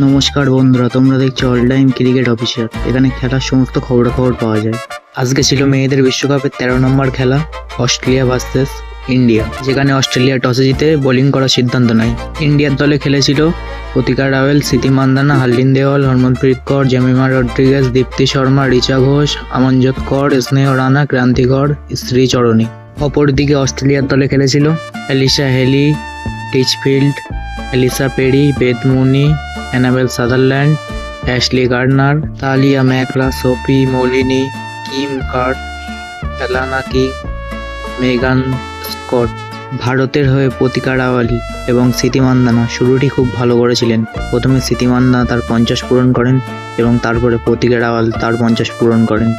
নমস্কার বন্ধুরা, তোমরা দেখছো অল টাইম ক্রিকেট অফিসার। এখানে খেলার সমস্ত খবরাখবর পাওয়া যায়। আজকে ছিল মেয়েদের বিশ্বকাপের 13 নম্বর খেলা, অস্ট্রেলিয়া ভার্সেস ইন্ডিয়া, যেখানে অস্ট্রেলিয়া টসে জিতে বোলিং করার সিদ্ধান্ত নেয়। ইন্ডিয়ার দলে খেলেছিল প্রতিকা রাওয়েল, স্মৃতি মান্দানা, হার্লিন দেওয়াল, হরমনপ্রীত কর, জেমিমা রড্রিগেজ, দীপ্তি শর্মা, রিচা ঘোষ, আমনজোত কর, স্নেহ রানা, ক্রান্তি কর, শ্রীচরণী। অপরদিকে অস্ট্রেলিয়ার দলে খেলেছিল Alyssa Healy, Litchfield, Ellyse Perry, Beth Mooney, Annabel Sutherland, Ashleigh Gardner, Tahlia McGrath, Sophie Molineux, Kim Garth, Alana King, Megan Schutt. ভারতের হয়ে প্রতিকা রাওয়ালি এবং স্মৃতি মান্দানা শুরুটি খুব ভালো করেছিলেন। প্রথমে স্মৃতি মান্দানা তার 50 পূরণ করেন এবং তারপরে প্রতিকা রাওয়াল তার 50 পূরণ করেন।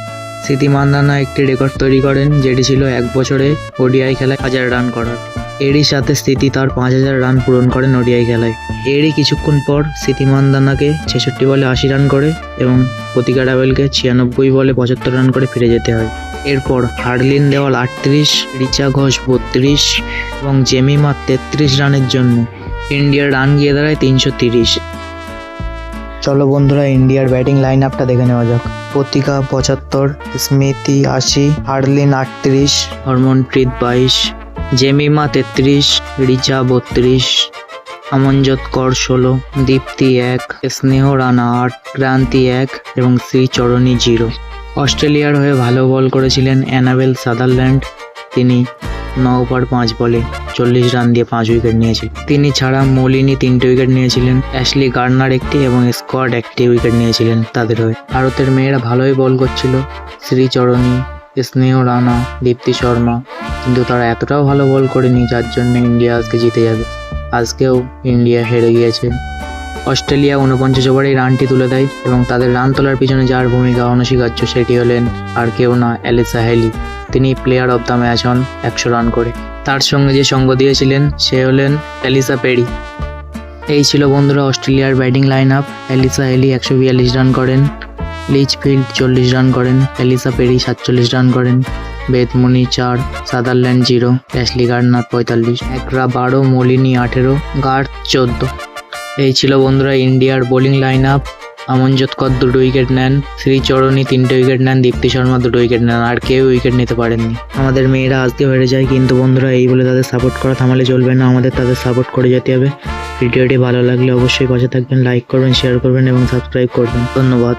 স্মৃতি মান্দানা একটি রেকর্ড তৈরি করেন, যেটি ছিল 1 বছরে ওডিআই খেলায় 1000 রান করার। এরই সাথে স্মৃতি তার 5000 রান পূরণ করেন ওডিআই খেলায়। এরই কিছুক্ষণ পর স্মৃতি মান্দানাকে 66 বলে 80 রান করে এবং প্রতিকা রাওয়েলকে 96 বলে 75 রান করে ফিরে যেতে হয়। এরপর হার্লিন দেওয়াল 38, রিচা ঘোষ 32 এবং জেমিমা 33 রানের জন্য ইন্ডিয়ার রান গিয়ে দাঁড়ায় 330। চলো বন্ধুরা, ইন্ডিয়ার ব্যাটিং লাইন আপটা দেখে নেওয়া যাক। প্রতিকা 75, স্মৃতি 80, হার্লিন 38, হরমনপ্রীত 22, জেমিমা 33, রিচা 32, আমনজোত কর 16, দীপ্তি 1, স্নেহ রানা 8, ক্রান্তি 1 এবং শ্রীচরণী 0। অস্ট্রেলিয়ার হয়ে ভালো বল করেছিলেন অ্যানাবেল সাদারল্যান্ড। তিনি 9 ওভার 5 বলে 40 রান দিয়ে 5 উইকেট নিয়েছিলেন। তিনি ছাড়া মলিনি 3টে উইকেট নিয়েছিলেন, অ্যাশলি গার্ডনার 1টি এবং স্কট 1টি উইকেট নিয়েছিলেন তাদের হয়ে। ভারতের মেয়েরা ভালোই বল করছিল, শ্রীচরণী, স্নেহ রানা, দীপ্তি শর্মা, কিন্তু তারা এতটাও ভালো বল করেনি যার জন্য ইন্ডিয়া আজকে জিতে যাবে। আজকেও ইন্ডিয়া হেরে গিয়েছে। অস্ট্রেলিয়া 49 ওভারেই রানটি তুলে দেয় এবং তাদের রান তোলার পিছনে যার ভূমিকা অনস্বীকার্য সেটি হলেন আর কেউ না, এলিসা হেলি। তিনি প্লেয়ার অব দ্য ম্যাচ হন 100 রান করে। তার সঙ্গে যে সঙ্গ দিয়েছিলেন সে হলেন এলিসা পেরি। এই ছিল বন্ধুরা অস্ট্রেলিয়ার ব্যাটিং লাইন আপ। এলিসা হেলি 142 রান করেন, লিচফিল্ড 40 রান করেন, এলিসা পেরি 47 রান করেন, বেথ মুনি 4, সাদারল্যান্ড 0, অ্যাশলি গার্ডনার 45, একরা 12, মলিনি 18, গার্ড 14। এই ছিল বন্ধুরা ইন্ডিয়ার বোলিং লাইন আপ। আমনজোত কর 2 উইকেট নেন, শ্রীচরণী 3টে উইকেট নেন, দীপ্তি শর্মা 2 উইকেট নেন, আর কেউ উইকেট নিতে পারেননি। আমাদের মেয়েরা আজকে হেরে যায়, কিন্তু বন্ধুরা এই বলে তাদের সাপোর্ট করা থামালে চলবে না, আমাদের তাদের সাপোর্ট করে যেতে হবে। ভিডিওটি ভালো লাগলে অবশ্যই পাশে থাকবেন, লাইক করবেন, শেয়ার করবেন এবং সাবস্ক্রাইব করবেন। ধন্যবাদ।